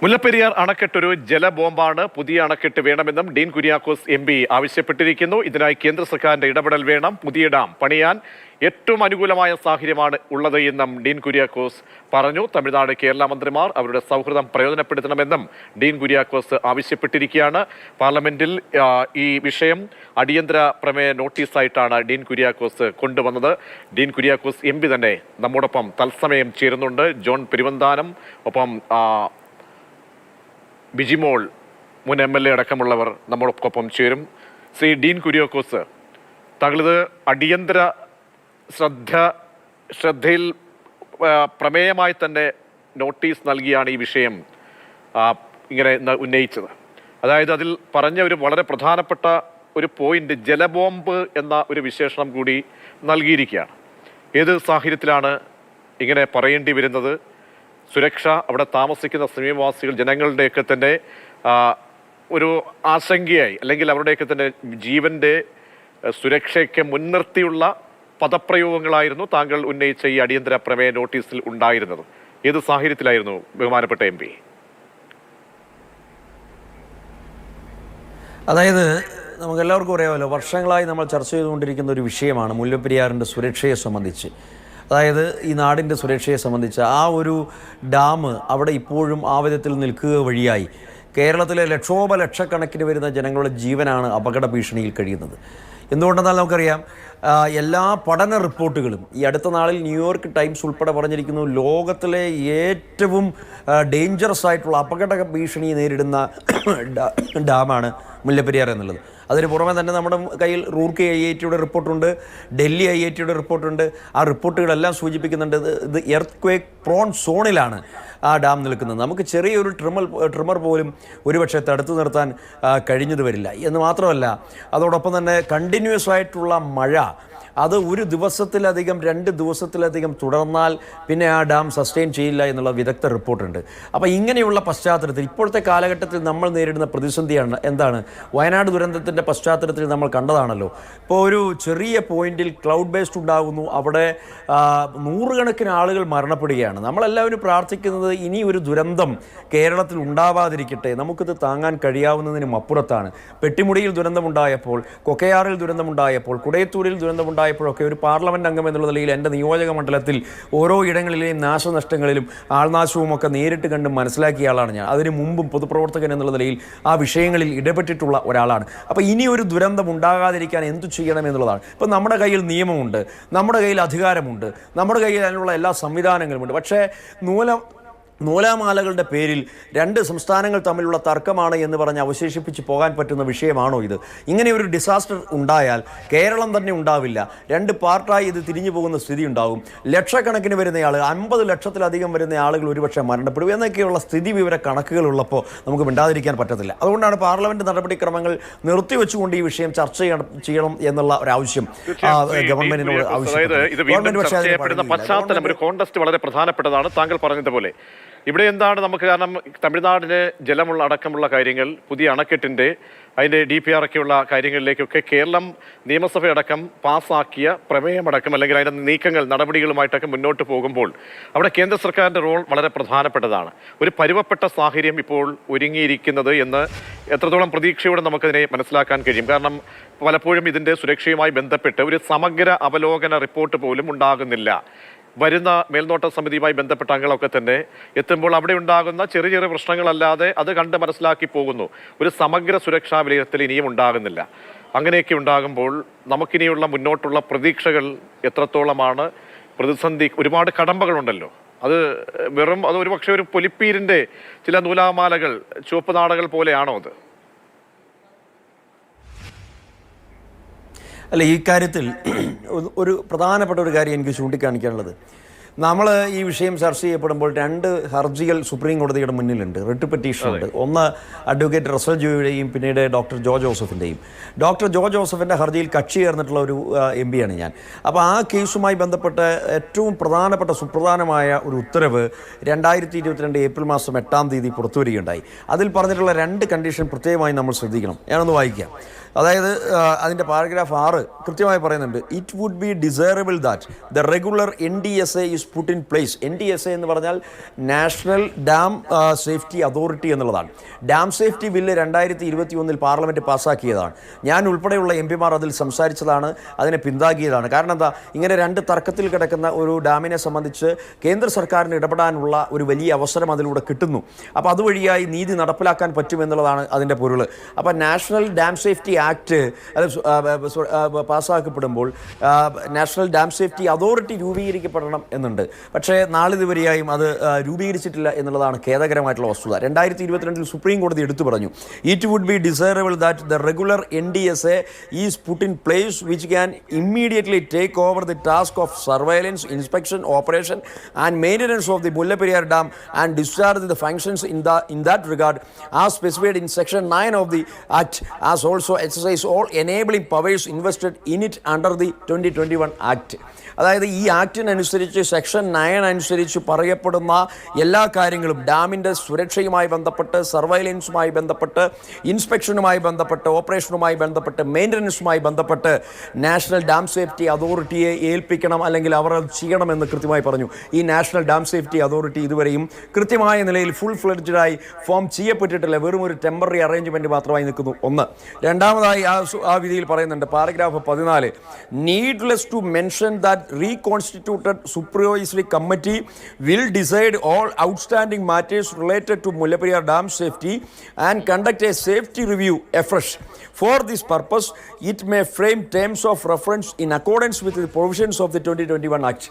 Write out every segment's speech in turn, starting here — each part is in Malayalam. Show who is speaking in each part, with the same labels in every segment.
Speaker 1: മുല്ലപ്പെരിയാർ അണക്കെട്ടൊരു ജലബോംബാണ്. പുതിയ അണക്കെട്ട് വേണമെന്നും ഡീൻ കുര്യാക്കോസ് MP ആവശ്യപ്പെട്ടിരിക്കുന്നു. ഇതിനായി കേന്ദ്ര സർക്കാരിന്റെ ഇടപെടൽ വേണം. പുതിയ ഡാം പണിയാൻ ഏറ്റവും അനുകൂലമായ സാഹചര്യമാണ് ഉള്ളത് എന്നും ഡീൻ കുര്യാക്കോസ് പറഞ്ഞു. തമിഴ്നാട് കേരള മന്ത്രിമാർ അവരുടെ സൗഹൃദം പ്രയോജനപ്പെടുത്തണമെന്നും ഡീൻ കുര്യാക്കോസ് ആവശ്യപ്പെട്ടിരിക്കുകയാണ്. പാർലമെന്റിൽ ഈ വിഷയം അടിയന്തര പ്രമേയ നോട്ടീസായിട്ടാണ് ഡീൻ കുര്യാക്കോസ് കൊണ്ടുവന്നത്. ഡീൻ കുര്യാക്കോസ് MP തന്നെ നമ്മോടൊപ്പം തത്സമയം ചേരുന്നുണ്ട്. ജോൺ പെരുവന്താനം, ഒപ്പം ബിജിമോൾ, മുൻ MLA അടക്കമുള്ളവർ നമ്മോടൊപ്പം ചേരും. ശ്രീ ഡീൻ കുര്യാക്കോസ്, താങ്കളിത് അടിയന്തര ശ്രദ്ധയിൽ പ്രമേയമായി തന്നെ നോട്ടീസ് നൽകിയാണ് ഈ വിഷയം ഇങ്ങനെ ഉന്നയിച്ചത്. അതായത് അതിൽ പറഞ്ഞ ഒരു വളരെ പ്രധാനപ്പെട്ട ഒരു പോയിന്റ് ജലബോംബ് എന്ന ഒരു വിശേഷണം കൂടി നൽകിയിരിക്കുകയാണ്. ഏത് സാഹചര്യത്തിലാണ് ഇങ്ങനെ പറയേണ്ടി വരുന്നത്? സുരക്ഷ, അവിടെ താമസിക്കുന്ന സമീപവാസികൾ, ജനങ്ങളുടെയൊക്കെ തന്നെ ഒരു ആശങ്കയായി, അല്ലെങ്കിൽ അവരുടെയൊക്കെ തന്നെ ജീവന്റെ സുരക്ഷയ്ക്ക് മുൻനിർത്തിയുള്ള പദപ്രയോഗങ്ങളായിരുന്നു താങ്കൾ ഉന്നയിച്ച ഈ അടിയന്തര പ്രമേയ നോട്ടീസിൽ ഉണ്ടായിരുന്നത്. ഏത് സാഹചര്യത്തിലായിരുന്നു ബഹുമാനപ്പെട്ട MP?
Speaker 2: അതായത് നമുക്കെല്ലാവർക്കും അറിയാമല്ലോ, വർഷങ്ങളായി നമ്മൾ ചർച്ച ചെയ്തുകൊണ്ടിരിക്കുന്ന ഒരു വിഷയമാണ് മുല്ലപ്പെരിയാറിൻ്റെ സുരക്ഷയെ സംബന്ധിച്ച്. അതായത് ഈ നാടിൻ്റെ സുരക്ഷയെ സംബന്ധിച്ച് ആ ഒരു ഡാം അവിടെ ഇപ്പോഴും ആ വിധത്തിൽ നിൽക്കുക വഴിയായി കേരളത്തിലെ ലക്ഷക്കണക്കിന് വരുന്ന ജനങ്ങളുടെ ജീവനാണ് അപകട ഭീഷണിയിൽ കഴിയുന്നത്. എന്തുകൊണ്ടെന്നാൽ നമുക്കറിയാം, എല്ലാ പഠന റിപ്പോർട്ടുകളും ഈ അടുത്ത നാളിൽ ന്യൂയോർക്ക് ടൈംസ് ഉൾപ്പെടെ പറഞ്ഞിരിക്കുന്നു, ലോകത്തിലെ ഏറ്റവും ഡേഞ്ചറസ് ആയിട്ടുള്ള അപകട ഭീഷണി നേരിടുന്ന ഡാമാണ് മുല്ലപ്പെരിയാർ എന്നുള്ളത്. അതിന് പുറമെ തന്നെ നമ്മുടെ കയ്യിൽ റൂർക്കി IITയുടെ റിപ്പോർട്ടുണ്ട്, ഡൽഹി IITയുടെ റിപ്പോർട്ടുണ്ട്. ആ റിപ്പോർട്ടുകളെല്ലാം സൂചിപ്പിക്കുന്നുണ്ട് ഇത് എർത്ത് ക്വേക്ക് പ്രോൺ സോണിലാണ് ആ ഡാം നിൽക്കുന്നത്. നമുക്ക് ചെറിയൊരു ട്രിമർ പോലും ഒരുപക്ഷെ തടുത്തു നിർത്താൻ കഴിഞ്ഞത് വരില്ല എന്ന് മാത്രമല്ല, അതോടൊപ്പം തന്നെ കണ്ടിന്യൂസ് ആയിട്ടുള്ള മഴ അത് ഒരു ദിവസത്തിലധികം 2 ദിവസത്തിലധികം തുടർന്നാൽ പിന്നെ ആ ഡാം സസ്റ്റെയിൻ ചെയ്യില്ല എന്നുള്ള വിദഗ്ധ റിപ്പോർട്ടുണ്ട്. അപ്പോൾ ഇങ്ങനെയുള്ള പശ്ചാത്തലത്തിൽ ഇപ്പോഴത്തെ കാലഘട്ടത്തിൽ നമ്മൾ നേരിടുന്ന പ്രതിസന്ധിയാണ് എന്താണ്? വയനാട് ദുരന്തത്തിൻ്റെ പശ്ചാത്തലത്തിൽ നമ്മൾ കണ്ടതാണല്ലോ. ഇപ്പോൾ ഒരു ചെറിയ പോയിന്റിൽ ക്ലൗഡ് ബേസ്ഡ് ഉണ്ടാകുന്നു, അവിടെ നൂറുകണക്കിന് ആളുകൾ മരണപ്പെടുകയാണ്. നമ്മളെല്ലാവരും പ്രാർത്ഥിക്കുന്നത് ഇനി ഒരു ദുരന്തം കേരളത്തിൽ ഉണ്ടാവാതിരിക്കട്ടെ, നമുക്കിത് താങ്ങാൻ കഴിയാവുന്നതിനും അപ്പുറത്താണ്. പെട്ടിമുടിയിൽ ദുരന്തമുണ്ടായപ്പോൾ, കൊക്കയാറിൽ ദുരന്തമുണ്ടായപ്പോൾ, കുടയത്തൂരിൽ ദുരന്തമുണ്ടായപ്പോഴൊക്കെ ഒരു പാർലമെൻറ്റ് അംഗം എന്നുള്ള നിലയിൽ എൻ്റെ നിയോജക മണ്ഡലത്തിൽ ഓരോ ഇടങ്ങളിലെയും നാശനഷ്ടങ്ങളിലും ആൾനാശവും ഒക്കെ നേരിട്ട് കണ്ട് മനസ്സിലാക്കിയ ആളാണ് ഞാൻ. അതിനു മുമ്പും പൊതുപ്രവർത്തകൻ എന്നുള്ള നിലയിൽ ആ വിഷയങ്ങളിൽ ഇടപെട്ടിട്ടുള്ള ഒരാളാണ്. അപ്പോൾ ഇനി ഒരു ദുരന്തം ഉണ്ടാകാതിരിക്കാൻ എന്തു ചെയ്യണമെന്നുള്ളതാണ്. ഇപ്പം നമ്മുടെ കയ്യിൽ നിയമമുണ്ട്, നമ്മുടെ കയ്യിൽ അധികാരമുണ്ട്, നമ്മുടെ കയ്യിൽ അതിനുള്ള എല്ലാ സംവിധാനങ്ങളുമുണ്ട്. പക്ഷേ നൂലാമാലകളുടെ പേരിൽ 2 സംസ്ഥാനങ്ങൾ തമ്മിലുള്ള തർക്കമാണ് എന്ന് പറഞ്ഞ് അവശേഷിപ്പിച്ച് പോകാൻ പറ്റുന്ന വിഷയമാണോ ഇത്? ഇങ്ങനെ ഒരു ഡിസാസ്റ്റർ ഉണ്ടായാൽ കേരളം തന്നെ ഉണ്ടാവില്ല, 2 പാർട്ടായി ഇത് തിരിഞ്ഞു പോകുന്ന സ്ഥിതി ഉണ്ടാകും. ലക്ഷക്കണക്കിന് വരുന്ന ആളുകൾ, 50 ലക്ഷത്തിലധികം വരുന്ന ആളുകൾ ഒരുപക്ഷെ മരണപ്പെടും എന്നൊക്കെയുള്ള സ്ഥിതി വിവര കണക്കുകളുള്ളപ്പോൾ നമുക്ക് മിണ്ടാതിരിക്കാൻ പറ്റത്തില്ല. അതുകൊണ്ടാണ് പാർലമെന്റ് നടപടിക്രമങ്ങൾ നിർത്തിവെച്ചുകൊണ്ട് ഈ വിഷയം ചർച്ച ചെയ്യണം എന്നുള്ള ഒരു ആവശ്യം ഗവൺമെന്റിനോട്
Speaker 1: ആവശ്യപ്പെടുന്ന പശ്ചാത്തലം ഒരു കോണ്ടസ്റ്റ് വളരെ പ്രധാനപ്പെട്ടതാണ്. താങ്കൾ പറഞ്ഞതുപോലെ ഇവിടെ എന്താണ് നമുക്ക്, കാരണം തമിഴ്നാടിന് ജലമുള്ള അടക്കമുള്ള കാര്യങ്ങൾ, പുതിയ അണക്കെട്ടിൻ്റെ അതിൻ്റെ DPR ഒക്കെയുള്ള കാര്യങ്ങളിലേക്കൊക്കെ കേരളം നിയമസഭയടക്കം പാസ്സാക്കിയ പ്രമേയമടക്കം, അല്ലെങ്കിൽ അതിൻ്റെ നീക്കങ്ങൾ നടപടികളുമായിട്ടൊക്കെ മുന്നോട്ട് പോകുമ്പോൾ അവിടെ കേന്ദ്ര സർക്കാരിൻ്റെ റോൾ വളരെ പ്രധാനപ്പെട്ടതാണ്. ഒരു പരുവപ്പെട്ട സാഹചര്യം ഇപ്പോൾ ഒരുങ്ങിയിരിക്കുന്നത് എന്ന് എത്രത്തോളം പ്രതീക്ഷയോടെ നമുക്കതിനെ മനസ്സിലാക്കാൻ കഴിയും. കാരണം പലപ്പോഴും ഇതിൻ്റെ സുരക്ഷയുമായി ബന്ധപ്പെട്ട് ഒരു സമഗ്ര അവലോകന റിപ്പോർട്ട് പോലും ഉണ്ടാകുന്നില്ല. വരുന്ന മേൽനോട്ട സമിതിയുമായി ബന്ധപ്പെട്ട അംഗങ്ങളൊക്കെ തന്നെ എത്തുമ്പോൾ അവിടെ ഉണ്ടാകുന്ന ചെറിയ ചെറിയ പ്രശ്നങ്ങളല്ലാതെ അത് കണ്ട് മനസ്സിലാക്കി പോകുന്നു. ഒരു സമഗ്ര സുരക്ഷാ വിലയിരുത്തൽ ഇനിയും ഉണ്ടാകുന്നില്ല. അങ്ങനെയൊക്കെ ഉണ്ടാകുമ്പോൾ നമുക്കിനിയുള്ള മുന്നോട്ടുള്ള പ്രതീക്ഷകൾ എത്രത്തോളമാണ്? പ്രതിസന്ധി, ഒരുപാട് കടമ്പകളുണ്ടല്ലോ. അത് ഒരുപക്ഷെ ഒരു പൊലിപ്പീരിൻ്റെ ചില നൂലാമാലകൾ, ചുവപ്പ് നാടകൾ പോലെയാണോ അത്?
Speaker 2: അല്ല, ഈ കാര്യത്തിൽ ഒരു പ്രധാനപ്പെട്ട ഒരു കാര്യം എനിക്ക് ചൂണ്ടിക്കാണിക്കാനുള്ളത്, നമ്മൾ ഈ വിഷയം ചർച്ച ചെയ്യപ്പെടുമ്പോൾ 2 ഹർജികൾ സുപ്രീം കോടതിയുടെ മുന്നിലുണ്ട്, റിട്ട് പെറ്റീഷനുണ്ട്. ഒന്ന് അഡ്വക്കേറ്റ് റസൽ ജോയിയുടെയും പിന്നീട് ഡോക്ടർ ജോ ജോസഫിൻ്റെയും. ഡോക്ടർ ജോ ജോസഫിൻ്റെ ഹർജിയിൽ കക്ഷി ചേർന്നിട്ടുള്ള ഒരു MP യാണ് ഞാൻ. അപ്പോൾ ആ കേസുമായി ബന്ധപ്പെട്ട് ഏറ്റവും സുപ്രധാനമായ ഒരു ഉത്തരവ് 2022 ഏപ്രിൽ മാസം 8-ാം തീയതി പുറത്തുവരികയുണ്ടായി. അതിൽ പറഞ്ഞിട്ടുള്ള 2 കണ്ടീഷൻ പ്രത്യേകമായി നമ്മൾ ശ്രദ്ധിക്കണം. ഞാനൊന്ന് വായിക്കാം. അതായത് അതിൻ്റെ പാരഗ്രാഫ് 6 കൃത്യമായി പറയുന്നുണ്ട്, it would be desirable that the regular NDSA is is put in place. NDSA എന്ന് പറഞ്ഞാൽ നാഷണൽ ഡാം സേഫ്റ്റി അതോറിറ്റി എന്നുള്ളതാണ്. ഡാം സേഫ്റ്റി ബില്ല് 2021 പാർലമെൻറ്റ് പാസ്സാക്കിയതാണ്. ഞാൻ ഉൾപ്പെടെയുള്ള MP മാർ അതിൽ സംസാരിച്ചതാണ്, അതിനെ പിന്താങ്ങിയതാണ്. കാരണം എന്താ, ഇങ്ങനെ രണ്ട് തർക്കത്തിൽ കിടക്കുന്ന ഒരു ഡാമിനെ സംബന്ധിച്ച് കേന്ദ്ര സർക്കാരിന് ഇടപെടാനുള്ള ഒരു വലിയ അവസരം അതിലൂടെ കിട്ടുന്നു. അപ്പോൾ അതുവഴിയായി നീതി നടപ്പിലാക്കാൻ പറ്റുമെന്നുള്ളതാണ് അതിൻ്റെ പൊരുൾ. അപ്പോൾ നാഷണൽ ഡാം സേഫ്റ്റി ആക്ട് പാസ്സാക്കപ്പെടുമ്പോൾ നാഷണൽ ഡാം സേഫ്റ്റി അതോറിറ്റി രൂപീകരിക്കപ്പെടണം എന്നുണ്ട്. പക്ഷേ നാളിതുവരെയായും അത് രൂപീകരിച്ചിട്ടില്ല എന്നുള്ളതാണ് ഖേദകരമായിട്ടുള്ള വസ്തുത. 2022 സുപ്രീം കോടതി എടുത്തു പറഞ്ഞു, it would be desirable that the regular NDSA is put in place which can immediately take over the task of surveillance, inspection, operation and maintenance of the Mullaperiyar dam and discharge the functions in that regard as specified in section 9 of the act, as also exercise all enabling powers invested in it under the 2021 act. അതായത് ഈ ആക്ടിനനുസരിച്ച് സെക്ഷൻ 9 അനുസരിച്ച് പറയപ്പെടുന്ന എല്ലാ കാര്യങ്ങളും ഡാമിൻ്റെ സുരക്ഷയുമായി ബന്ധപ്പെട്ട്, സർവൈലൻസുമായി ബന്ധപ്പെട്ട്, ഇൻസ്പെക്ഷനുമായി ബന്ധപ്പെട്ട്, ഓപ്പറേഷനുമായി ബന്ധപ്പെട്ട്, മെയിൻ്റനൻസുമായി ബന്ധപ്പെട്ട് നാഷണൽ ഡാം സേഫ്റ്റി അതോറിറ്റിയെ ഏൽപ്പിക്കണം, അല്ലെങ്കിൽ അവർ അത് ചെയ്യണമെന്ന് കൃത്യമായി പറഞ്ഞു. ഈ നാഷണൽ ഡാം സേഫ്റ്റി അതോറിറ്റി ഇതുവരെയും കൃത്യമായ നിലയിൽ ഫുൾ ഫ്ലെഡ്ജഡായി ഫോം ചെയ്യപ്പെട്ടിട്ടില്ല. വെറും ഒരു ടെമ്പററി അറേഞ്ച്മെൻറ്റ് മാത്രമായി നിൽക്കുന്നു. ഒന്ന്. രണ്ടാമതായി ആ വിധിയിൽ പറയുന്നുണ്ട്, paragraph 14, needless to mention that reconstituted supervisory committee will decide all outstanding matters related to Mullaperiyar dam safety and conduct a safety review afresh. For this purpose, it may frame terms of reference in accordance with the provisions of the 2021 Act.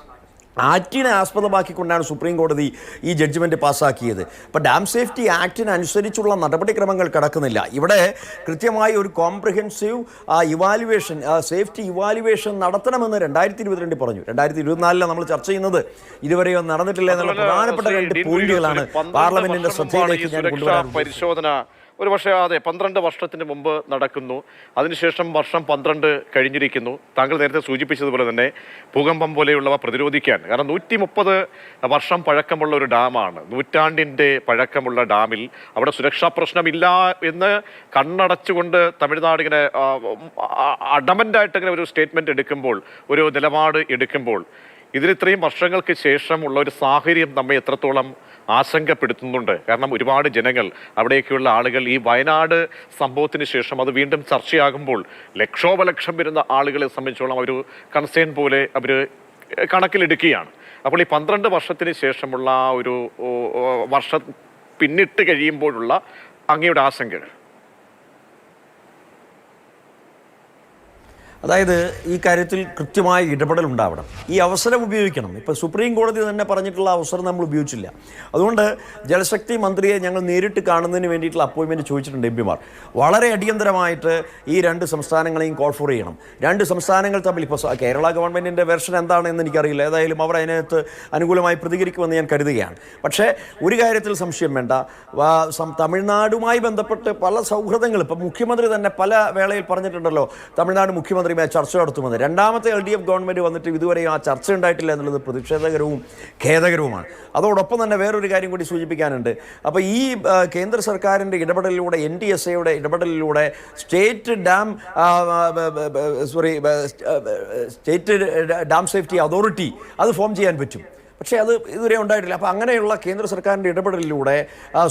Speaker 2: ആക്ടിനെ ആസ്പദമാക്കിക്കൊണ്ടാണ് supreme കോടതി ഈ ജഡ്ജ്മെൻറ്റ് പാസ്സാക്കിയത്. അപ്പോൾ ഡാം സേഫ്റ്റി ആക്ടിനനുസരിച്ചുള്ള നടപടിക്രമങ്ങൾ കിടക്കുന്നില്ല. ഇവിടെ കൃത്യമായി ഒരു കോംപ്രിഹെൻസീവ് ഇവാലുവേഷൻ, സേഫ്റ്റി ഇവാലുവേഷൻ നടത്തണമെന്ന് 2022 പറഞ്ഞു. 2024 നമ്മൾ ചർച്ച ചെയ്യുന്നത് ഇതുവരെയും നടന്നിട്ടില്ല എന്നുള്ള പ്രധാനപ്പെട്ട രണ്ട് പോയിന്റുകളാണ് പാർലമെന്റിന്റെ ശ്രദ്ധയിലേക്ക് ഞാൻ കൊണ്ടുവരാൻ.
Speaker 1: പരിശോധന ഒരു പക്ഷേ അതെ 12 വർഷത്തിന് മുമ്പ് നടക്കുന്നു. അതിനുശേഷം വർഷം 12 കഴിഞ്ഞിരിക്കുന്നു. താങ്കൾ നേരത്തെ സൂചിപ്പിച്ചതുപോലെ തന്നെ ഭൂകമ്പം പോലെയുള്ളവ പ്രതിരോധിക്കാൻ, കാരണം 130 വർഷം പഴക്കമുള്ള ഒരു ഡാമാണ്, നൂറ്റാണ്ടിൻ്റെ പഴക്കമുള്ള ഡാമിൽ അവിടെ സുരക്ഷാ പ്രശ്നമില്ല എന്ന് കണ്ണടച്ചുകൊണ്ട് തമിഴ്നാട് ഇങ്ങനെ അഡമൻ്റായിട്ട് ഇങ്ങനെ ഒരു സ്റ്റേറ്റ്മെൻറ്റ് എടുക്കുമ്പോൾ, ഒരു നിലപാട് എടുക്കുമ്പോൾ, ഇതിലിത്രയും വർഷങ്ങൾക്ക് ശേഷമുള്ള ഒരു സാഹചര്യം നമ്മെ എത്രത്തോളം ആശങ്കപ്പെടുത്തുന്നുണ്ട്. കാരണം ഒരുപാട് ജനങ്ങൾ, അവിടേക്കുള്ള ആളുകൾ ഈ വയനാട് സംഭവത്തിന് ശേഷം അത് വീണ്ടും ചർച്ചയാകുമ്പോൾ ലക്ഷോപലക്ഷം വരുന്ന ആളുകളെ സംബന്ധിച്ചോളം ഒരു കൺസേൺ പോലെ അവർ കണക്കിലെടുക്കുകയാണ്. അപ്പോൾ ഈ 12 വർഷത്തിന് ശേഷമുള്ള ഒരു വർഷം പിന്നിട്ട് കഴിയുമ്പോഴുള്ള അങ്ങയുടെ ആശങ്കകൾ.
Speaker 2: അതായത് ഈ കാര്യത്തിൽ കൃത്യമായ ഇടപെടൽ ഉണ്ടാവണം, ഈ അവസരം ഉപയോഗിക്കണം. ഇപ്പോൾ സുപ്രീം കോടതി തന്നെ പറഞ്ഞിട്ടുള്ള അവസരം നമ്മൾ ഉപയോഗിച്ചില്ല. അതുകൊണ്ട് ജലശക്തി മന്ത്രിയെ ഞങ്ങൾ നേരിട്ട് കാണുന്നതിന് വേണ്ടിയിട്ടുള്ള അപ്പോയിൻമെൻറ്റ് ചോദിച്ചിട്ടുണ്ട് MP മാർ. വളരെ അടിയന്തരമായിട്ട് ഈ രണ്ട് സംസ്ഥാനങ്ങളെയും കോൾ ഫോർ ചെയ്യണം. രണ്ട് സംസ്ഥാനങ്ങൾ തമ്മിൽ ഇപ്പോൾ കേരള ഗവൺമെൻറ്റിൻ്റെ വെർഷൻ എന്താണെന്ന് എനിക്കറിയില്ല. ഏതായാലും അവർ അതിനകത്ത് അനുകൂലമായി പ്രതികരിക്കുമെന്ന് ഞാൻ കരുതുകയാണ്. പക്ഷേ ഒരു കാര്യത്തിൽ സംശയം വേണ്ട, തമിഴ്നാടുമായി ബന്ധപ്പെട്ട് പല സൗഹൃദങ്ങൾ ഇപ്പോൾ മുഖ്യമന്ത്രി തന്നെ പല വേളയിൽ പറഞ്ഞിട്ടുണ്ടല്ലോ, തമിഴ്നാട് മുഖ്യമന്ത്രി ചർച്ച നടത്തുമെന്ന്. രണ്ടാമത്തെ LDF ഗവൺമെൻറ് വന്നിട്ട് ഇതുവരെയും ആ ചർച്ച ഉണ്ടായിട്ടില്ല എന്നുള്ളത് പ്രതിഷേധകരവും ഖേദകരവുമാണ്. അതോടൊപ്പം തന്നെ വേറൊരു കാര്യം കൂടി സൂചിപ്പിക്കാനുണ്ട്. അപ്പോൾ ഈ കേന്ദ്ര സർക്കാരിൻ്റെ ഇടപെടലിലൂടെ, NDSAയുടെ ഇടപെടലിലൂടെ സ്റ്റേറ്റ് ഡാം സേഫ്റ്റി അതോറിറ്റി അത് ഫോം ചെയ്യാൻ പറ്റും. പക്ഷേ അത് ഇതുവരെ ഉണ്ടായിട്ടില്ല. അപ്പോൾ അങ്ങനെയുള്ള കേന്ദ്ര സർക്കാരിൻ്റെ ഇടപെടലിലൂടെ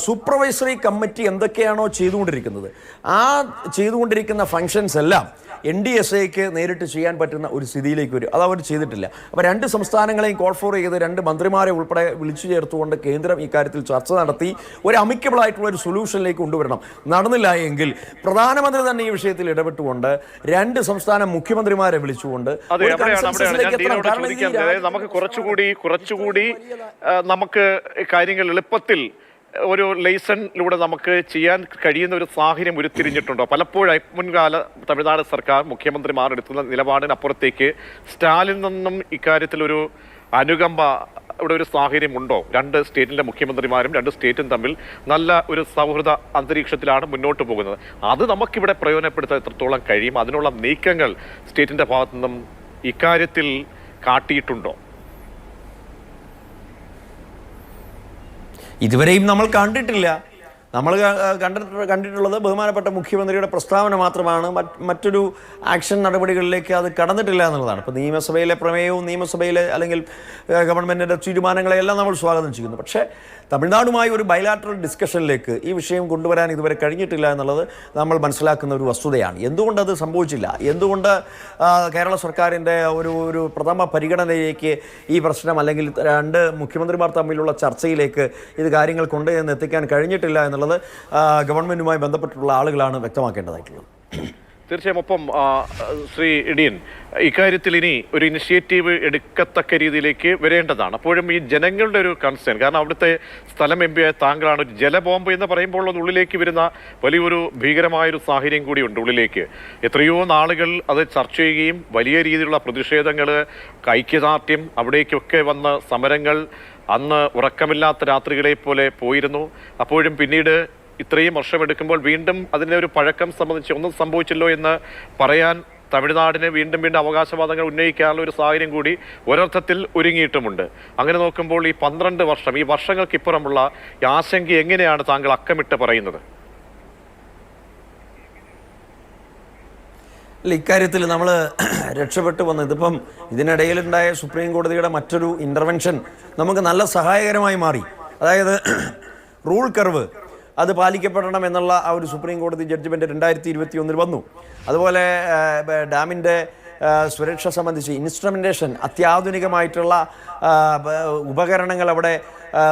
Speaker 2: സൂപ്പർവൈസറി കമ്മിറ്റി എന്തൊക്കെയാണോ ചെയ്തുകൊണ്ടിരിക്കുന്നത്, ആ ചെയ്തുകൊണ്ടിരിക്കുന്ന ഫങ്ഷൻസ് എല്ലാം NDSAയ്ക്ക് നേരിട്ട് ചെയ്യാൻ പറ്റുന്ന ഒരു സ്ഥിതിയിലേക്ക് വരും. അത് അവർ ചെയ്തിട്ടില്ല. അപ്പോൾ രണ്ട് സംസ്ഥാനങ്ങളെയും കോൾ ഫോർ ചെയ്ത് രണ്ട് മന്ത്രിമാരെ ഉൾപ്പെടെ വിളിച്ചു ചേർത്തുകൊണ്ട് കേന്ദ്രം ഇക്കാര്യത്തിൽ ചർച്ച നടത്തി ഒരു അമിക്കബിൾ ആയിട്ടുള്ള ഒരു സൊല്യൂഷനിലേക്ക് കൊണ്ടുവരണം. നടന്നില്ല എങ്കിൽ പ്രധാനമന്ത്രി തന്നെ ഈ വിഷയത്തിൽ ഇടപെട്ടുകൊണ്ട് രണ്ട് സംസ്ഥാന മുഖ്യമന്ത്രിമാരെ വിളിച്ചുകൊണ്ട്
Speaker 1: നമുക്ക് കുറച്ചുകൂടി നമുക്ക് കാര്യങ്ങൾ എളുപ്പത്തിൽ ഒരു ലൈസണിലൂടെ നമുക്ക് ചെയ്യാൻ കഴിയുന്ന ഒരു സാഹചര്യം ഉരുത്തിരിഞ്ഞിട്ടുണ്ടോ? പലപ്പോഴായി മുൻകാല തമിഴ്നാട് സർക്കാർ മുഖ്യമന്ത്രിമാർ എടുക്കുന്ന നിലപാടിനപ്പുറത്തേക്ക് സ്റ്റാലിൻ നിന്നും ഇക്കാര്യത്തിൽ ഒരു അനുകമ്പ ഇവിടെ ഒരു സാഹചര്യം ഉണ്ടോ? രണ്ട് സ്റ്റേറ്റിലെ മുഖ്യമന്ത്രിമാരും രണ്ട് സ്റ്റേറ്റും തമ്മിൽ നല്ല ഒരു സൗഹൃദ അന്തരീക്ഷത്തിലാണ് മുന്നോട്ട് പോകുന്നത്. അത് നമുക്കിവിടെ പ്രയോജനപ്പെടുത്താൻ എത്രത്തോളം കഴിയും? അതിനുള്ള നീക്കങ്ങൾ സ്റ്റേറ്റിന്റെ ഭാഗത്തു നിന്നും ഇക്കാര്യത്തിൽ കാട്ടിയിട്ടുണ്ടോ?
Speaker 2: ഇതുവരെയും നമ്മൾ കണ്ടിട്ടില്ല. നമ്മൾ കണ്ടിട്ടുള്ളത് ബഹുമാനപ്പെട്ട മുഖ്യമന്ത്രിയുടെ പ്രസ്താവന മാത്രമാണ്. മറ്റൊരു ആക്ഷൻ നടപടികളിലേക്ക് അത് കടന്നിട്ടില്ല എന്നുള്ളതാണ്. ഇപ്പോൾ നിയമസഭയിലെ പ്രമേയവും നിയമസഭയിലെ അല്ലെങ്കിൽ ഗവൺമെൻറ്റിൻ്റെ തീരുമാനങ്ങളെല്ലാം നമ്മൾ സ്വാഗതം ചെയ്യുന്നു. പക്ഷേ തമിഴ്നാടുമായി ഒരു ബൈലാറ്ററൽ ഡിസ്കഷനിലേക്ക് ഈ വിഷയം കൊണ്ടുവരാൻ ഇതുവരെ കഴിഞ്ഞിട്ടില്ല എന്നുള്ളത് നമ്മൾ മനസ്സിലാക്കുന്ന ഒരു വസ്തുതയാണ്. എന്തുകൊണ്ടത് സംഭവിച്ചില്ല? എന്തുകൊണ്ട് കേരള സർക്കാരിൻ്റെ ഒരു പ്രഥമ പരിഗണനയിലേക്ക് ഈ പ്രശ്നം അല്ലെങ്കിൽ രണ്ട് മുഖ്യമന്ത്രിമാർ തമ്മിലുള്ള ചർച്ചയിലേക്ക് ഇത് കാര്യങ്ങൾ കൊണ്ടുചെന്ന് എത്തിക്കാൻ കഴിഞ്ഞിട്ടില്ല എന്നുള്ളത് ഗവൺമെൻറ്റുമായി ബന്ധപ്പെട്ടുള്ള ആളുകളാണ് വ്യക്തമാക്കേണ്ടതായിട്ടുള്ളത്.
Speaker 1: തീർച്ചയായും. ഒപ്പം ശ്രീ ഇടിയൻ, ഇക്കാര്യത്തിൽ ഇനി ഒരു ഇനിഷ്യേറ്റീവ് എടുക്കത്തക്ക രീതിയിലേക്ക് വരേണ്ടതാണ്. അപ്പോഴും ഈ ജനങ്ങളുടെ ഒരു കൺസേൺ, കാരണം അവിടുത്തെ സ്ഥലം എം പി ആയ താങ്കളാണ്. ഒരു ജലബോംബ് എന്ന് പറയുമ്പോൾ അത് ഉള്ളിലേക്ക് വരുന്ന വലിയൊരു ഭീകരമായൊരു സാഹചര്യം കൂടിയുണ്ട് ഉള്ളിലേക്ക്. എത്രയോ നാളുകൾ അത് ചർച്ച ചെയ്യുകയും വലിയ രീതിയിലുള്ള പ്രതിഷേധങ്ങൾ, ഐക്യദാർഢ്യം, അവിടേക്കൊക്കെ വന്ന സമരങ്ങൾ അന്ന് ഉറക്കമില്ലാത്ത രാത്രികളെ പോലെ പോയിരുന്നു. അപ്പോഴും പിന്നീട് ഇത്രയും വർഷമെടുക്കുമ്പോൾ വീണ്ടും അതിൻ്റെ ഒരു പഴക്കം സംബന്ധിച്ച് ഒന്നും സംഭവിച്ചല്ലോ എന്ന് പറയാൻ തമിഴ്നാടിന് വീണ്ടും അവകാശവാദങ്ങൾ ഉന്നയിക്കാനുള്ള ഒരു സാഹചര്യം കൂടി ഒരർത്ഥത്തിൽ ഒരുങ്ങിയിട്ടുമുണ്ട്. അങ്ങനെ നോക്കുമ്പോൾ ഈ 12 വർഷം, ഈ വർഷങ്ങൾക്കിപ്പുറമുള്ള ഈ ആശങ്ക എങ്ങനെയാണ് താങ്കൾ അക്കമിട്ട് പറയുന്നത്?
Speaker 2: ഇക്കാര്യത്തിൽ നമ്മൾ രക്ഷപ്പെട്ടു വന്നത് ഇതിപ്പം ഇതിനിടയിലുണ്ടായ സുപ്രീം കോടതിയുടെ മറ്റൊരു ഇൻ്റർവെൻഷൻ നമുക്ക് നല്ല സഹായകരമായി മാറി. അതായത് റൂൾ കർവ് അത് പാലിക്കപ്പെടണം എന്നുള്ള ആ ഒരു സുപ്രീം കോടതി ജഡ്ജ്മെൻറ്റ് 2021 വന്നു. അതുപോലെ ഡാമിൻ്റെ സുരക്ഷ സംബന്ധിച്ച് ഇൻസ്ട്രുമെൻറ്റേഷൻ, അത്യാധുനികമായിട്ടുള്ള ഉപകരണങ്ങൾ അവിടെ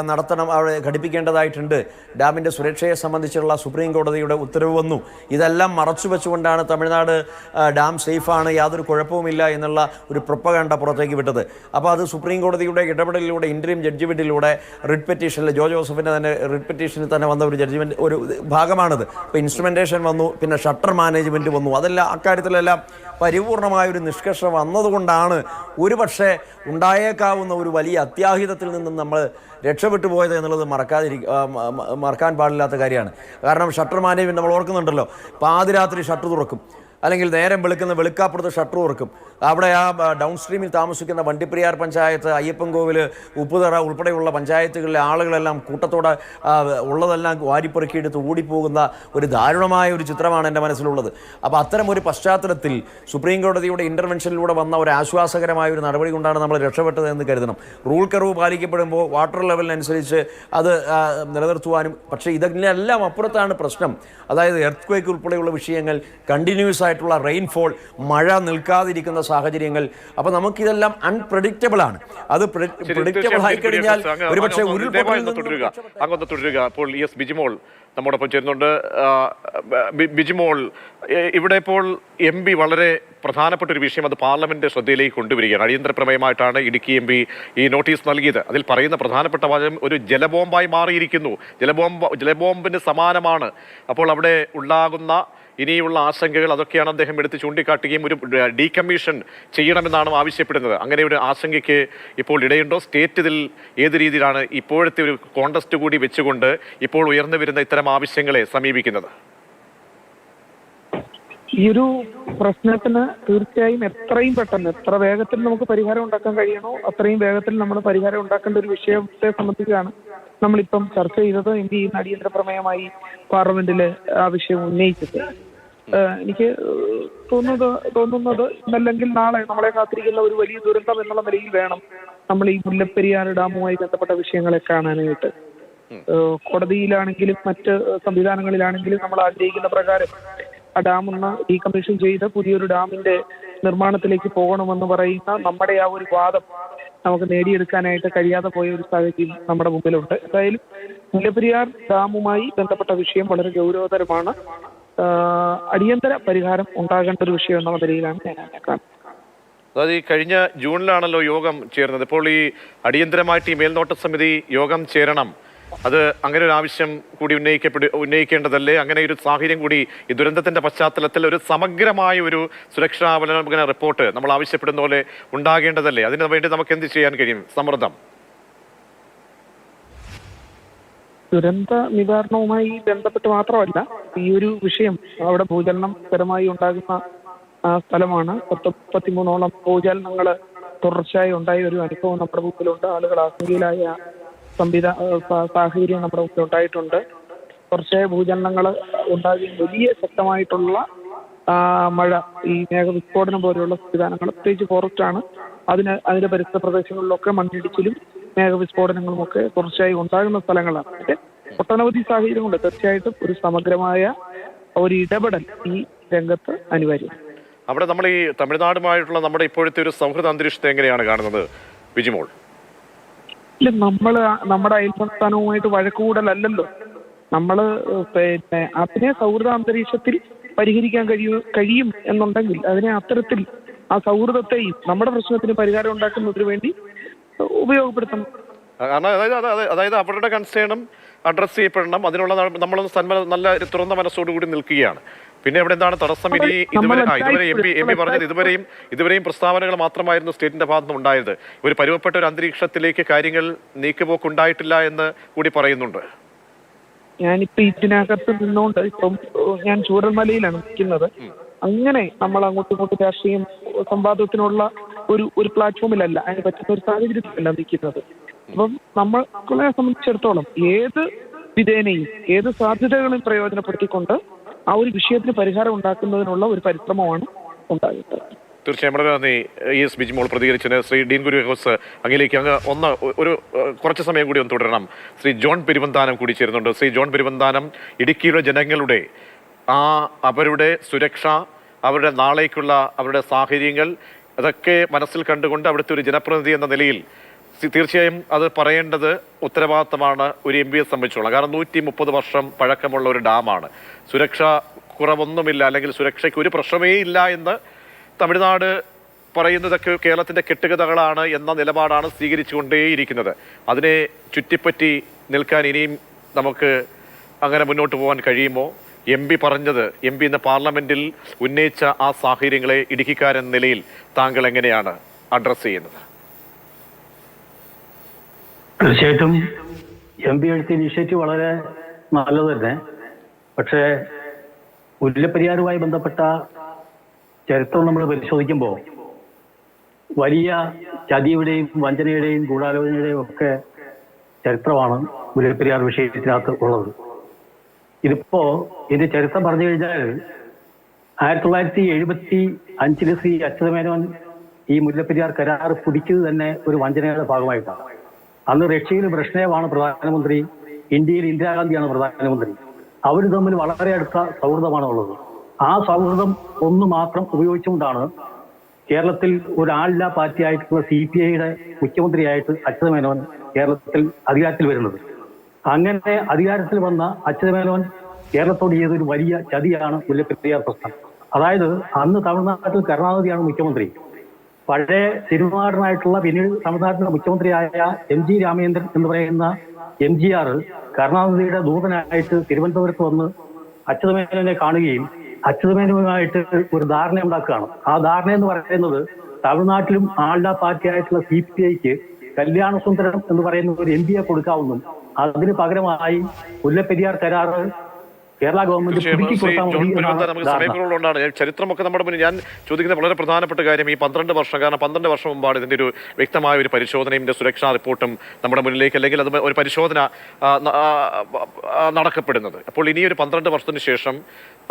Speaker 2: നടത്തണം, അവിടെ ഘടിപ്പിക്കേണ്ടതായിട്ടുണ്ട്. ഡാമിൻ്റെ സുരക്ഷയെ സംബന്ധിച്ചുള്ള സുപ്രീം കോടതിയുടെ ഉത്തരവ് വന്നു. ഇതെല്ലാം മറച്ചു വെച്ചുകൊണ്ടാണ് തമിഴ്നാട് ഡാം സേഫാണ്, യാതൊരു കുഴപ്പവുമില്ല എന്നുള്ള ഒരു പ്രൊപ്പഗണ്ട പുറത്തേക്ക് വിട്ടത്. അപ്പോൾ അത് സുപ്രീം കോടതിയുടെ ഇടപെടലിലൂടെ, ഇൻറ്ററിം ജഡ്ജ്മെൻറ്റിലൂടെ, റിട്ട് പെറ്റീഷനിൽ ജോസഫിൻ്റെ തന്നെ റിട്ട് പെറ്റീഷനിൽ തന്നെ വന്ന ഒരു ജഡ്ജ്മെൻറ്റ് ഒരു ഭാഗമാണിത്. ഇപ്പോൾ ഇൻസ്ട്രുമെൻറ്റേഷൻ വന്നു, പിന്നെ ഷട്ടർ മാനേജ്മെൻറ്റ് വന്നു. അതെല്ലാം അക്കാര്യത്തിലെല്ലാം പരിപൂർണമായൊരു നിഷ്കർഷ വന്നതുകൊണ്ടാണ് ഒരുപക്ഷെ ഉണ്ടായേക്കാവുന്ന ഒരു വലിയ അത്യാഹിതത്തിൽ നിന്നും നമ്മൾ രക്ഷപ്പെട്ടു പോയത് എന്നുള്ളത് മറക്കാൻ പാടില്ലാത്ത കാര്യമാണ്. കാരണം ഷട്ടർ മാനേജ്മെൻറ്റ് നമ്മൾ ഓർക്കുന്നുണ്ടല്ലോ, പാതിരാത്രി ഷട്ടർ തുറക്കും, അല്ലെങ്കിൽ നേരം വെളുക്കാപ്പുറത്ത് ഷട്ടർ തുറക്കും. അവിടെ ആ ഡൗൺ സ്ട്രീമിൽ താമസിക്കുന്ന വണ്ടിപ്പെരിയാർ പഞ്ചായത്ത്, അയ്യപ്പൻകോവിൽ, ഉപ്പുതറ ഉൾപ്പെടെയുള്ള പഞ്ചായത്തുകളിലെ ആളുകളെല്ലാം കൂട്ടത്തോടെ ഉള്ളതെല്ലാം വാരിപ്പെറുക്കിയെടുത്ത് ഓടിപ്പോകുന്ന ഒരു ദാരുണമായ ഒരു ചിത്രമാണ് എൻ്റെ മനസ്സിലുള്ളത്. അപ്പോൾ അത്തരം ഒരു പശ്ചാത്തലത്തിൽ സുപ്രീം കോടതിയുടെ ഇൻ്റർവെൻഷനിലൂടെ വന്ന ഒരു ആശ്വാസകരമായ ഒരു നടപടി കൊണ്ടാണ് നമ്മൾ രക്ഷപ്പെട്ടത് എന്ന് കരുതണം. റൂൾ കർവ് പാലിക്കപ്പെടുമ്പോൾ വാട്ടർ ലെവലിനനുസരിച്ച് അത് നിലനിർത്തുവാനും, പക്ഷേ ഇതിനെല്ലാം അപ്പുറത്താണ് പ്രശ്നം. അതായത് എർത്ത്ക്വേക്ക് ഉൾപ്പെടെയുള്ള വിഷയങ്ങൾ, കണ്ടിന്യൂസ് ആയിട്ടുള്ള റെയിൻഫോൾ, മഴ നിൽക്കാതിരിക്കുന്ന സാഹചര്യങ്ങൾ. അപ്പോൾ നമുക്കിതെല്ലാം അൺപ്രഡിക്റ്റബിൾ ആണ്. അത് പ്രെഡിക്റ്റബിൾ ആയി കഴിഞ്ഞാൽ ഒരുപക്ഷെ
Speaker 1: അങ്ങോട്ട് തുടരുക. അപ്പോൾ എസ് ബിജിമോൾ നമ്മോടൊപ്പം ചേരുന്നുണ്ട്. ബിജിമോൾ, ഇവിടെ ഇപ്പോൾ എം പി വളരെ പ്രധാനപ്പെട്ട ഒരു വിഷയം അത് പാർലമെന്റ് ശ്രദ്ധയിലേക്ക് കൊണ്ടുവരികയാണ്. അടിയന്തര പ്രമേയമായിട്ടാണ് ഇടുക്കി എം പി ഈ നോട്ടീസ് നൽകിയത്. അതിൽ പറയുന്ന പ്രധാനപ്പെട്ട വാചകം ഒരു ജലബോംബായി മാറിയിരിക്കുന്നു, ജലബോംബിന് സമാനമാണ്. അപ്പോൾ അവിടെ ഉണ്ടാകുന്ന ഇനിയുള്ള ആശങ്കകൾ അതൊക്കെയാണ് അദ്ദേഹം എടുത്ത് ചൂണ്ടിക്കാട്ടുകയും ഒരു ഡീകമ്മീഷൻ ചെയ്യണമെന്നാണ് ആവശ്യപ്പെടുന്നത്. അങ്ങനെ ഒരു ആശങ്കയ്ക്ക് ഇപ്പോൾ ഇടയുണ്ടോ? സ്റ്റേറ്റ് ഇതിൽ ഏത് രീതിയിലാണ് ഇപ്പോഴത്തെ ഒരു കോണ്ടസ്റ്റ് കൂടി വെച്ചുകൊണ്ട് ഇപ്പോൾ ഉയർന്നു വരുന്ന ഇത്തരം ആവശ്യങ്ങളെ സമീപിക്കുന്നത്?
Speaker 3: ഈ ഒരു പ്രശ്നത്തിന് തീർച്ചയായും എത്രയും പെട്ടെന്ന്, എത്ര വേഗത്തിൽ നമുക്ക് പരിഹാരം ഉണ്ടാക്കാൻ കഴിയണോ അത്രയും വേഗത്തിൽ നമ്മൾ പരിഹാരം ഉണ്ടാക്കേണ്ട ഒരു വിഷയത്തെ സംബന്ധിച്ചാണ് നമ്മളിപ്പം ചർച്ച ചെയ്തത്. എം പി അടിയന്തര പ്രമേയമായി പാർലമെന്റിൽ ആ വിഷയം ഉന്നയിച്ചത്. എനിക്ക് തോന്നുന്നത് ഇന്നല്ലെങ്കിൽ നാളെ നമ്മളെ കാത്തിരിക്കുന്ന ഒരു വലിയ ദുരന്തം എന്നുള്ള നിലയിൽ വേണം നമ്മൾ ഈ മുല്ലപ്പെരിയാർ ഡാമുമായി ബന്ധപ്പെട്ട വിഷയങ്ങളെ കാണാനായിട്ട്. കോടതിയിലാണെങ്കിലും മറ്റ് സംവിധാനങ്ങളിലാണെങ്കിലും നമ്മൾ ആഗ്രഹിക്കുന്ന പ്രകാരം ആ ഡാം ഒന്ന് ഡീകമ്മീഷൻ ചെയ്ത് പുതിയൊരു ഡാമിന്റെ നിർമ്മാണത്തിലേക്ക് പോകണമെന്ന് പറയുന്ന നമ്മുടെ ആ ഒരു വാദം നമുക്ക് നേടിയെടുക്കാനായിട്ട് കഴിയാതെ പോയ ഒരു സാഹചര്യം നമ്മുടെ മുമ്പിലുണ്ട്. എന്തായാലും മുല്ലപ്പെരിയാർ ഡാമുമായി ബന്ധപ്പെട്ട വിഷയം വളരെ ഗൗരവതരമാണ്. അടിയന്തര പരിഹാരം ഉണ്ടാകേണ്ട ഒരു വിഷയം എന്ന നിലയിലാണ് ഞാൻ കാണുന്നത്.
Speaker 1: അതായത് ഈ കഴിഞ്ഞ ജൂണിലാണല്ലോ യോഗം ചേർന്നത്. ഇപ്പോൾ ഈ അടിയന്തരമായിട്ട് ഈ മേൽനോട്ട സമിതി യോഗം ചേരണം, അത് അങ്ങനെ ഒരു ആവശ്യം കൂടി ഉന്നയിക്കേണ്ടതല്ലേ? അങ്ങനെ ഒരു സാഹചര്യം കൂടി ഈ ദുരന്തത്തിന്റെ പശ്ചാത്തലത്തിൽ ഒരു സമഗ്രമായ ഒരു സുരക്ഷാ അവലോകന റിപ്പോർട്ട് നമ്മൾ ആവശ്യപ്പെടുന്ന പോലെ ഉണ്ടാകേണ്ടതല്ലേ? അതിനു വേണ്ടി നമുക്ക് എന്ത് ചെയ്യാൻ കഴിയും? സമ്മർദ്ദം,
Speaker 3: ദുരന്ത നിവാരണവുമായി ബന്ധപ്പെട്ട് മാത്രമല്ല, ഈ ഒരു വിഷയം അവിടെ ഭൂചലനം സ്ഥിരമായി ഉണ്ടാകുന്ന സ്ഥലമാണ്. 33ഓളം ഭൂചലനങ്ങൾ തുടർച്ചയായി ഉണ്ടായ ഒരു അനുഭവം നമ്മുടെ മുമ്പിലുണ്ട്. ആളുകൾ ആശങ്കയിലായ സാഹചര്യം നമ്മുടെ മുമ്പിൽ ഉണ്ടായിട്ടുണ്ട്. കുറച്ച് ഭൂചലനങ്ങൾ ഉണ്ടാകുകയും വലിയ ശക്തമായിട്ടുള്ള മഴ, ഈ മേഘവിസ്ഫോടനം പോലെയുള്ള സംവിധാനങ്ങൾ, പ്രത്യേകിച്ച് ഫോറസ്റ്റാണ്, അതിന്റെ പരിസര പ്രദേശങ്ങളിലൊക്കെ മണ്ണിടിച്ചിലും മേഘവിസ്ഫോടനങ്ങളും ഒക്കെ തുടർച്ചയായി ഉണ്ടാകുന്ന സ്ഥലങ്ങളാണ്. പക്ഷേ ഒട്ടനവധി സാഹചര്യമുണ്ട്. തീർച്ചയായിട്ടും ഒരു സമഗ്രമായ ഒരു ഇടപെടൽ ഈ രംഗത്ത് അനിവാര്യമാണ്.
Speaker 1: അവിടെ നമ്മൾ ഈ തമിഴ്നാടുമായിട്ടുള്ള നമ്മുടെ ഇപ്പോഴത്തെ ഒരു സൗഹൃദ അന്തരീക്ഷത്തെ എങ്ങനെയാണ് കാണുന്നത് ബിജിമോൾ?
Speaker 3: ഇല്ല, നമ്മുടെ അയൽ സംസ്ഥാനവുമായിട്ട് വഴക്കുകൂടലല്ലോ. അതിനെ സൗഹൃദ അന്തരീക്ഷത്തിൽ പരിഹരിക്കാൻ കഴിയും എന്നുണ്ടെങ്കിൽ അതിനെ അത്തരത്തിൽ ആ സൗഹൃദത്തെയും നമ്മുടെ പ്രശ്നത്തിന് പരിഹാരം ഉണ്ടാക്കുന്നതിന് വേണ്ടി ഉപയോഗപ്പെടുത്തണം.
Speaker 1: അതായത് അവരുടെ കൺസേണും അഡ്രസ് ചെയ്യപ്പെടണം. അതിനുള്ള നമ്മളൊന്ന് നല്ല തുറന്ന മനസ്സോടുകൂടി നിൽക്കുകയാണ്. പിന്നെ ഇവിടെ എന്താണ് തടസ്സം? ഇതുവരെ എം പി പറഞ്ഞത് ഇതുവരെയും പ്രസ്താവനകൾ മാത്രമായിരുന്നു സ്റ്റേറ്റിന്റെ ഭാഗത്തുനിന്ന് ഉണ്ടായത്. ഒരു പരുവപ്പെട്ട ഒരു അന്തരീക്ഷത്തിലേക്ക് കാര്യങ്ങൾ നീക്കുപോക്കുണ്ടായിട്ടില്ല എന്ന് കൂടി പറയുന്നുണ്ട്.
Speaker 3: ഞാനിപ്പോ ഇതിനകത്ത് നിന്നുകൊണ്ട് ഇപ്പം ഞാൻ ചൂരൽമലയിലാണ് നിൽക്കുന്നത്. അങ്ങനെ നമ്മൾ അങ്ങോട്ടും ഇങ്ങോട്ടും രാഷ്ട്രീയം സംവാദത്തിനുള്ള ഒരു പ്ലാറ്റ്ഫോമിലല്ല, അതിന് പറ്റുന്ന ഒരു സാഹചര്യത്തിലല്ല നിൽക്കുന്നത്. അപ്പം നമ്മളെ സംബന്ധിച്ചിടത്തോളം ഏത് വിധേനയും ഏത് സാധ്യതകളും പ്രയോജനപ്പെടുത്തിക്കൊണ്ട് ആ ഒരു വിഷയത്തിന് പരിഹാരം ഉണ്ടാക്കുന്നതിനുള്ള ഒരു പരിശ്രമമാണ് ഉണ്ടാകുന്നത്.
Speaker 1: തീർച്ചയായും വളരെ നന്ദി ES ബിജിമോൾ പ്രതികരിച്ചത്. ശ്രീ ഡീൻ കുര്യാക്കോസ്, അങ്ങിലേക്ക് ഒരു കുറച്ച് സമയം കൂടി ഒന്ന് തുടരണം. ശ്രീ ജോൺ പെരുവന്താനം കൂടി ചേരുന്നുണ്ട്. ശ്രീ ജോൺ പെരുവന്താനം, ഇടുക്കിയിലെ ജനങ്ങളുടെ അവരുടെ സുരക്ഷ, അവരുടെ നാളേക്കുള്ള അവരുടെ സാഹചര്യങ്ങൾ, അതൊക്കെ മനസ്സിൽ കണ്ടുകൊണ്ട് അവിടുത്തെ ഒരു ജനപ്രതിനിധി എന്ന നിലയിൽ തീർച്ചയായും അത് പറയേണ്ടത് ഉത്തരവാദിത്തമാണ് ഒരു MPയെ സംബന്ധിച്ചോളം. കാരണം 130 വർഷം പഴക്കമുള്ള ഒരു ഡാമാണ്. സുരക്ഷ കുറവൊന്നുമില്ല, അല്ലെങ്കിൽ സുരക്ഷയ്ക്ക് ഒരു പ്രശ്നമേ ഇല്ല എന്ന് തമിഴ്നാട് പറയുന്നതൊക്കെ കേരളത്തിന്റെ കെട്ടുകഥകളാണ് എന്ന നിലപാടാണ് സ്വീകരിച്ചുകൊണ്ടേയിരിക്കുന്നത്. അതിനെ ചുറ്റിപ്പറ്റി നിൽക്കാൻ ഇനിയും നമുക്ക് അങ്ങനെ മുന്നോട്ട് പോകാൻ കഴിയുമോ? MP പറഞ്ഞത്, MP ഇന്ന് പാർലമെന്റിൽ ഉന്നയിച്ച ആ സാഹചര്യങ്ങളെ ഇടുക്കിക്കാരെന്ന നിലയിൽ താങ്കൾ എങ്ങനെയാണ് അഡ്രസ് ചെയ്യുന്നത്?
Speaker 4: തീർച്ചയായിട്ടും MP എടുത്ത ഇനിഷ്യേറ്റീവ് വളരെ നല്ലത് തന്നെ. പക്ഷേ മുല്ലപ്പെരിയാറുമായി ബന്ധപ്പെട്ട ചരിത്രം നമ്മൾ പരിശോധിക്കുമ്പോൾ വലിയ ചതിയുടെയും വഞ്ചനയുടെയും ഗൂഢാലോചനയുടെയും ഒക്കെ ചരിത്രമാണ് മുല്ലപ്പെരിയാർ വിഷയത്തിനകത്ത് ഉള്ളത്. ഇതിന്റെ ചരിത്രം പറഞ്ഞു കഴിഞ്ഞാൽ 1975 ശ്രീ അച്യുതമേനോൻ ഈ മുല്ലപ്പെരിയാർ കരാർ പുതുക്കിയത് തന്നെ ഒരു വഞ്ചനയുടെ ഭാഗമായിട്ടാണ്. അന്ന് റഷ്യയിൽ ബ്രഷ്നേവാണ് പ്രധാനമന്ത്രി, ഇന്ത്യയിൽ ഇന്ദിരാഗാന്ധിയാണ് പ്രധാനമന്ത്രി. അവർ തമ്മിൽ വളരെ അടുത്ത സൗഹൃദമാണ് ഉള്ളത്. ആ സൗഹൃദം ഒന്ന് മാത്രം ഉപയോഗിച്ചുകൊണ്ടാണ് കേരളത്തിൽ ഒരാളില്ലാ പാർട്ടിയായിട്ടുള്ള CPIയുടെ മുഖ്യമന്ത്രിയായിട്ട് അച്യുതമേനോൻ കേരളത്തിൽ അധികാരത്തിൽ വരുന്നത്. അങ്ങനെ അധികാരത്തിൽ വന്ന അച്യുതമേനോൻ കേരളത്തോട് ചെയ്തൊരു വലിയ ചതിയാണ് മുല്ലപ്പെരിയാർ പ്രശ്നം. അതായത് അന്ന് തമിഴ്നാട്ടിൽ കരുണാനിധിയാണ് മുഖ്യമന്ത്രി. പഴയ തിരുനാടനായിട്ടുള്ള പിന്നീട് തമിഴ്നാട്ടിലെ മുഖ്യമന്ത്രിയായ MG രാമചന്ദ്രൻ എന്ന് പറയുന്ന MGR കരുണാനിധിയുടെ ദൂതനായിട്ട് തിരുവനന്തപുരത്ത് വന്ന് അച്യുതമേനോനെ കാണുകയും അച്യുതമേനോനുമായിട്ട് ഒരു ധാരണ ഉണ്ടാക്കുകയാണ്. ആ ധാരണ എന്ന് പറയുന്നത് തമിഴ്നാട്ടിലും ആളുടെ പാർട്ടിയായിട്ടുള്ള CPIക്ക് കല്യാണസുന്ദരം എന്ന് പറയുന്ന ഒരു MPയെ കൊടുക്കാവുന്നു. അതിന് പകരമായി മുല്ലപ്പെരിയാർ കരാറ് കേരള ഗവൺമെന്റ്
Speaker 1: സമയങ്ങളുകൊണ്ടാണ് ചരിത്രമൊക്കെ നമ്മുടെ മുന്നിൽ. ഞാൻ ചോദിക്കുന്ന വളരെ പ്രധാനപ്പെട്ട കാര്യം ഈ 12 വർഷം, കാരണം 12 വർഷം മുമ്പാണ് ഇതിന്റെ ഒരു വ്യക്തമായ ഒരു പരിശോധനയും സുരക്ഷാ റിപ്പോർട്ടും നമ്മുടെ മുന്നിലേക്ക്, അല്ലെങ്കിൽ അത് ഒരു പരിശോധന നടക്കപ്പെടുന്നത്. അപ്പോൾ ഇനി ഒരു 12 വർഷത്തിന് ശേഷം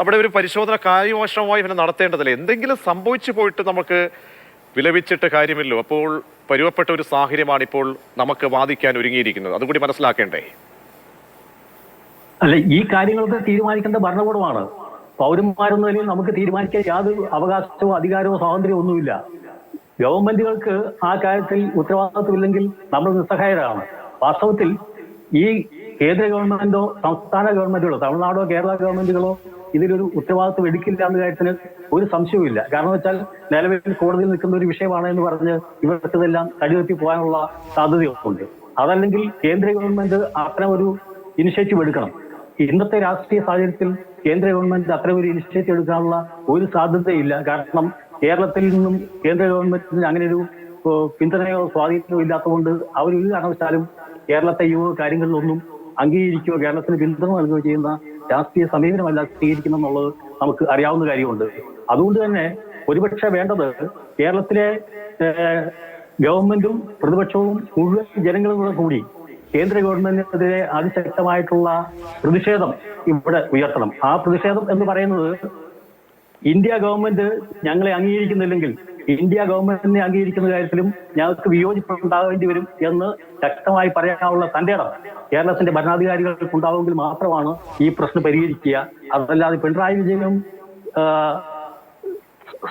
Speaker 1: അവിടെ ഒരു പരിശോധന കാര്യവശമായി പിന്നെ നടത്തേണ്ടതില്ല. എന്തെങ്കിലും സംഭവിച്ചു പോയിട്ട് നമുക്ക് വിലപിച്ചിട്ട് കാര്യമില്ലോ. അപ്പോൾ പരുവപ്പെട്ട ഒരു സാഹചര്യമാണ് ഇപ്പോൾ നമുക്ക് വാദിക്കാൻ ഒരുങ്ങിയിരിക്കുന്നത്. അതുകൂടി മനസ്സിലാക്കേണ്ടേ?
Speaker 4: അല്ല, ഈ കാര്യങ്ങളൊക്കെ തീരുമാനിക്കേണ്ട ഭരണകൂടമാണ്. പൗരന്മാരെന്ന നിലയിൽ നമുക്ക് തീരുമാനിക്കാൻ യാതൊരു അവകാശമോ അധികാരമോ സ്വാതന്ത്ര്യമോ ഒന്നുമില്ല. ഗവൺമെന്റുകൾക്ക് ആ കാര്യത്തിൽ ഉത്തരവാദിത്വമില്ലെങ്കിൽ നമ്മൾ നിസ്സഹായരാണ്. വാസ്തവത്തിൽ ഈ കേന്ദ്ര ഗവൺമെന്റോ സംസ്ഥാന ഗവൺമെന്റുകളോ തമിഴ്നാടോ കേരള ഗവൺമെന്റുകളോ ഇതിലൊരു ഉത്തരവാദിത്വം എടുക്കില്ല എന്ന കാര്യത്തിന് ഒരു സംശയവുമില്ല. കാരണം വെച്ചാൽ നിലവിൽ കോടതിയിൽ നിൽക്കുന്ന ഒരു വിഷയമാണ് എന്ന് പറഞ്ഞ് ഇവർക്കിതെല്ലാം തടിവെത്തി പോകാനുള്ള സാധ്യതയുണ്ട്. അതല്ലെങ്കിൽ കേന്ദ്ര ഗവൺമെന്റ് അത്തരം ഒരു ഇനിഷ്യേറ്റീവ് എടുക്കണം. ഇന്നത്തെ രാഷ്ട്രീയ സാഹചര്യത്തിൽ കേന്ദ്ര ഗവൺമെന്റ് അത്തരം ഒരു ഇനിഷ്യേറ്റീവ് എടുക്കാനുള്ള ഒരു സാധ്യതയില്ല. കാരണം കേരളത്തിൽ നിന്നും കേന്ദ്ര ഗവൺമെന്റിന് അങ്ങനെ ഒരു പിന്തുണയോ സ്വാധീനമോ ഇല്ലാത്തതുകൊണ്ട് അവർ ഒരു കാരണവശാലും കേരളത്തെ ഈ കാര്യങ്ങളിലൊന്നും അംഗീകരിക്കുകയോ കേരളത്തിന് പിന്തുണ നൽകുകയോ ചെയ്യുന്ന രാഷ്ട്രീയ സമീപനമല്ല സ്വീകരിക്കുന്നെന്നുള്ളത് നമുക്ക് അറിയാവുന്ന കാര്യമുണ്ട്. അതുകൊണ്ട് തന്നെ ഒരുപക്ഷെ വേണ്ടത് കേരളത്തിലെ ഗവൺമെന്റും പ്രതിപക്ഷവും മുഴുവൻ ജനങ്ങളും കൂടി കേന്ദ്ര ഗവൺമെന്റിനെതിരെ അതിശക്തമായിട്ടുള്ള പ്രതിഷേധം ഇവിടെ ഉയർത്തണം. ആ പ്രതിഷേധം എന്ന് പറയുന്നത് ഇന്ത്യ ഗവൺമെന്റ് ഞങ്ങളെ അംഗീകരിക്കുന്നില്ലെങ്കിൽ ഇന്ത്യ ഗവൺമെന്റിനെ അംഗീകരിക്കുന്ന കാര്യത്തിലും ഞങ്ങൾക്ക് വിയോജിപ്പുണ്ടാകേണ്ടി വരും എന്ന് ശക്തമായി പറയാനുള്ള തന്റെ ഇടം കേരളത്തിന്റെ ഭരണാധികാരികൾക്ക് ഉണ്ടാവുമെങ്കിൽ മാത്രമാണ് ഈ പ്രശ്നം പരിഹരിക്കുക. അതല്ലാതെ പിണറായി വിജയനും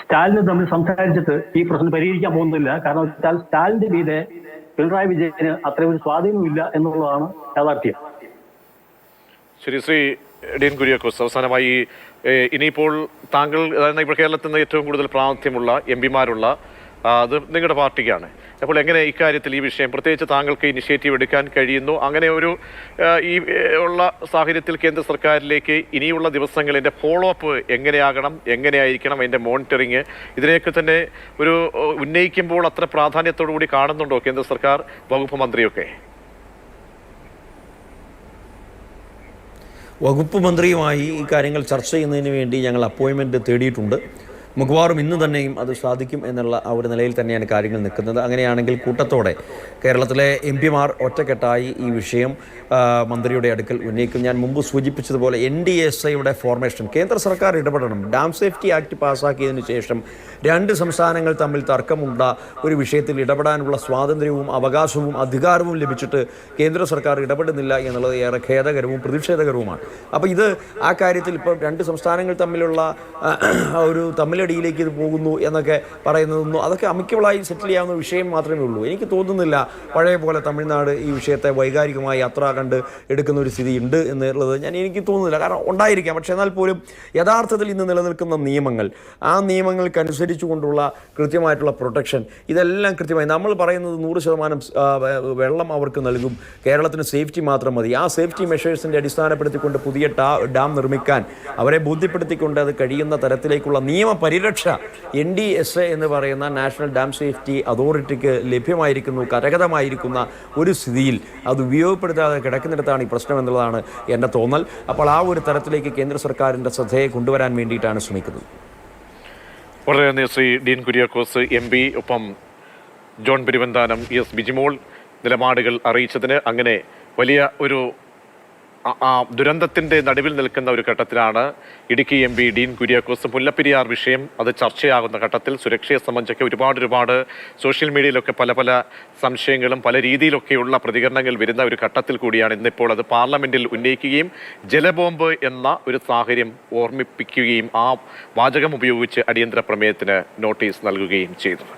Speaker 4: സ്റ്റാലിനും തമ്മിൽ സംസാരിച്ചിട്ട് ഈ പ്രശ്നം പരിഹരിക്കാൻ പോകുന്നില്ല. കാരണം വെച്ചാൽ സ്റ്റാലിന്റെ മീതെ പിണറായി വിജയന് അത്രയും ഒരു സ്വാധീനമില്ല എന്നുള്ളതാണ് യാഥാർത്ഥ്യം.
Speaker 1: ശരി, ശ്രീ ഡീൻ കുര്യാക്കോസ്, അവസാനമായി ഇനിയിപ്പോൾ താങ്കൾ ഇപ്പോൾ കേരളത്തിൽ നിന്ന് ഏറ്റവും കൂടുതൽ പ്രാതിനിധ്യമുള്ള എംപിമാരുള്ള അത് നിങ്ങളുടെ പാർട്ടിക്കാണ്. അപ്പോൾ എങ്ങനെ ഇക്കാര്യത്തിൽ ഈ വിഷയം പ്രത്യേകിച്ച് താങ്കൾക്ക് ഇനിഷ്യേറ്റീവ് എടുക്കാൻ കഴിയുന്നു? അങ്ങനെ ഒരു ഈ ഉള്ള സാഹചര്യത്തിൽ കേന്ദ്ര സർക്കാരിലേക്ക് ഇനിയുള്ള ദിവസങ്ങളിൻ്റെ ഫോളോ അപ്പ് എങ്ങനെയാകണം, എങ്ങനെയായിരിക്കണം, അതിൻ്റെ മോണിറ്ററിങ്, ഇതിനെയൊക്കെ തന്നെ ഒരു ഉന്നയിക്കുമ്പോൾ അത്ര പ്രാധാന്യത്തോടു കൂടി കാണുന്നുണ്ടോ കേന്ദ്ര സർക്കാർ വകുപ്പ് മന്ത്രിയൊക്കെ?
Speaker 2: വകുപ്പ് മന്ത്രിയുമായി ഈ കാര്യങ്ങൾ ചർച്ച ചെയ്യുന്നതിന് വേണ്ടി ഞങ്ങൾ അപ്പോയിൻമെൻറ്റ് തേടിയിട്ടുണ്ട്. മിക്കവാറും ഇന്ന് തന്നെയും അത് സാധിക്കും എന്നുള്ള ആ ഒരു നിലയിൽ തന്നെയാണ് കാര്യങ്ങൾ നിൽക്കുന്നത്. അങ്ങനെയാണെങ്കിൽ കൂട്ടത്തോടെ കേരളത്തിലെ എംപിമാർ ഒറ്റക്കെട്ടായി ഈ വിഷയം മന്ത്രിയുടെ അടുക്കൽ ഉന്നയിക്കും. ഞാൻ മുമ്പ് സൂചിപ്പിച്ചതുപോലെ NDSAയുടെ ഫോർമേഷൻ കേന്ദ്ര സർക്കാർ ഇടപെടണം. ഡാം സേഫ്റ്റി ആക്ട് പാസ്സാക്കിയതിന് ശേഷം 2 സംസ്ഥാനങ്ങൾ തമ്മിൽ തർക്കമുണ്ട ഒരു വിഷയത്തിൽ ഇടപെടാനുള്ള സ്വാതന്ത്ര്യവും അവകാശവും അധികാരവും ലഭിച്ചിട്ട് കേന്ദ്ര സർക്കാർ ഇടപെടുന്നില്ല എന്നുള്ളത് ഏറെ ഖേദകരവും പ്രതിഷേധകരവുമാണ്. അപ്പോൾ ഇത് ആ കാര്യത്തിൽ ഇപ്പോൾ 2 സംസ്ഥാനങ്ങൾ തമ്മിലുള്ള ഒരു തമ്മിലടിയിലേക്ക് ഇത് പോകുന്നു എന്നൊക്കെ പറയുന്നതൊന്നും അതൊക്കെ അമിക്കബിളായി സെറ്റിൽ ചെയ്യാവുന്ന വിഷയം മാത്രമേ ഉള്ളൂ. എനിക്ക് തോന്നുന്നില്ല പഴയ പോലെ തമിഴ്നാട് ഈ വിഷയത്തെ വൈകാരികമായി അത്ര കണ്ട് എടുക്കുന്ന ഒരു സ്ഥിതി ഉണ്ട് എന്നുള്ളത് എനിക്ക് തോന്നുന്നില്ല. കാരണം ഉണ്ടായിരിക്കാം, പക്ഷേ എന്നാൽ പോലും യഥാർത്ഥത്തിൽ ഇന്ന് നിലനിൽക്കുന്ന നിയമങ്ങൾ, ആ നിയമങ്ങൾക്കനുസരിച്ച് കൊണ്ടുള്ള കൃത്യമായിട്ടുള്ള പ്രൊട്ടക്ഷൻ, ഇതെല്ലാം കൃത്യമായി നമ്മൾ പറയുന്നത് 100% വെള്ളം അവർക്ക് നൽകും, കേരളത്തിന് സേഫ്റ്റി മാത്രം മതി. ആ സേഫ്റ്റി മെഷേഴ്സിൻ്റെ അടിസ്ഥാനപ്പെടുത്തിക്കൊണ്ട് പുതിയ ഡാം നിർമ്മിക്കാൻ അവരെ ബോധ്യപ്പെടുത്തിക്കൊണ്ട് അത് കഴിയുന്ന തരത്തിലേക്കുള്ള നിയമപരിരക്ഷ NDSA എന്ന് പറയുന്ന നാഷണൽ ഡാം സേഫ്റ്റി അതോറിറ്റിക്ക് ലഭ്യമായിരിക്കുന്നു, കരഗതമായിരിക്കുന്ന ഒരു സ്ഥിതിയിൽ അത് ഉപയോഗപ്പെടുത്താതെ കിടക്കുന്നിടത്താണ് ഈ പ്രശ്നം എന്നുള്ളതാണ് എൻ്റെ തോന്നൽ. അപ്പോൾ ആ ഒരു തരത്തിലേക്ക് കേന്ദ്ര സർക്കാരിൻ്റെ ശ്രദ്ധയെ കൊണ്ടുവരാൻ വേണ്ടിയിട്ടാണ് ശ്രമിക്കുന്നത്.
Speaker 1: വളരെ നന്ദി ശ്രീ ഡീൻ കുര്യാക്കോസ് MP, ഒപ്പം ജോൺ പെരുവന്താനം, ES ബിജിമോൾ നിലപാടുകൾ അറിയിച്ചതിന്. അങ്ങനെ വലിയ ഒരു ദുരന്തത്തിൻ്റെ നടുവിൽ നിൽക്കുന്ന ഒരു ഘട്ടത്തിലാണ് ഇടുക്കി MP ഡീൻ കുര്യാക്കോസ് മുല്ലപ്പെരിയാർ വിഷയം അത് ചർച്ചയാകുന്ന ഘട്ടത്തിൽ സുരക്ഷയെ സംബന്ധിച്ചൊക്കെ ഒരുപാട് സോഷ്യൽ മീഡിയയിലൊക്കെ പല സംശയങ്ങളും പല രീതിയിലൊക്കെയുള്ള പ്രതികരണങ്ങൾ വരുന്ന ഒരു ഘട്ടത്തിൽ കൂടിയാണ് ഇന്നിപ്പോൾ അത് പാർലമെന്റിൽ ഉന്നയിക്കുകയും ജലബോംബ് എന്ന ഒരു സാഹചര്യം ഓർമ്മിപ്പിക്കുകയും ആ വാചകം ഉപയോഗിച്ച് അടിയന്തര പ്രമേയത്തിന് നോട്ടീസ് നൽകുകയും ചെയ്തത്.